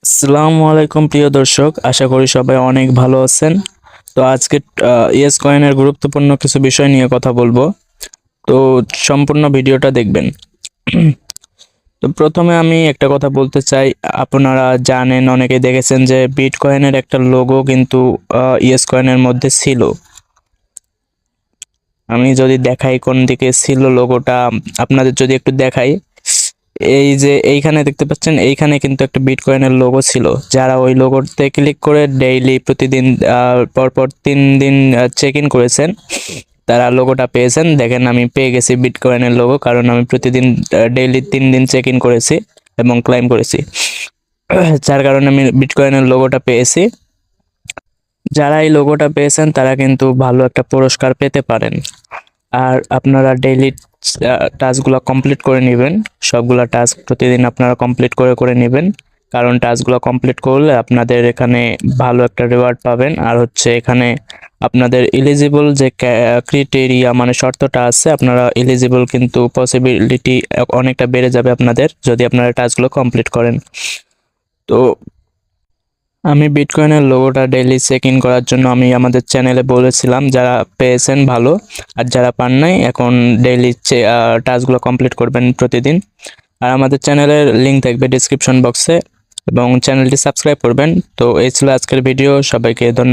আসসালামু আলাইকুম প্রিয় দর্শক, আশা করি সবাই অনেক ভালো আছেন। তো আজকে ইয়েস কয়েনের গুরুত্বপূর্ণ কিছু বিষয় নিয়ে কথা বলবো। তো সম্পূর্ণ ভিডিওটা দেখবেন। তো প্রথমে আমি একটা কথা বলতে চাই, আপনারা জানেন, অনেকে দেখেছেন যে বিটকয়েনের একটা লোগো কিন্তু ইয়েস কয়েনের মধ্যে ছিল। আমি যদি দেখাই কোন দিকে ছিল লোগোটা, আপনাদের যদি একটু দেখাই, এই যে এইখানে দেখতে পাচ্ছেন, এইখানে কিন্তু একটা বিটকয়েনের লোগো ছিল। যারা ওই লোগোতে ক্লিক করে ডেইলি প্রতিদিন পরপর 3 দিন চেক ইন করেছেন, তারা লোগোটা পেয়েছেন। দেখেন, আমি পেয়ে গেছি বিটকয়েনের লোগো, কারণ আমি প্রতিদিন ডেইলি 3 দিন চেক ইন করেছি এবং ক্লাইম করেছি। যার কারণে আমি বিটকয়েনের লোগোটা পেয়েছি। যারা এই লোগোটা পেয়েছেন তারা কিন্তু ভালো একটা পুরস্কার পেতে পারেন। আর আপনারা ডেইলি টাস্কগুলো কমপ্লিট করে নেবেন। সবগুলা টাস্ক প্রতিদিন আপনারা কমপ্লিট করে করে নেবেন, কারণ টাস্কগুলো কমপ্লিট করলে আপনাদের এখানে ভালো একটা রিওয়ার্ড পাবেন। আর হচ্ছে এখানে আপনাদের এলিজিবল যে ক্রাইটেরিয়া মানে শর্তটা আছে, আপনারা এলিজিবল কিন্তু পসিবিলিটি অনেকটা বেড়ে যাবে আপনাদের, যদি আপনারা টাস্কগুলো কমপ্লিট করেন। তো আমি বিটকয়েনের লোগোটা ডেইলি চেক ইন করার জন্য আমি আমাদের চ্যানেলে বলেছিলাম, যারা পেয়েছেন ভালো, আর যারা পান নাই এখন ডেইলি টাস্কগুলো কমপ্লিট করবেন প্রতিদিন। আর আমাদের চ্যানেলের লিংক থাকবে ডিসক্রিপশন বক্সে, এবং চ্যানেলটি সাবস্ক্রাইব করবেন। তো এই ছিল আজকের ভিডিও। সবাইকে ধন্যবাদ।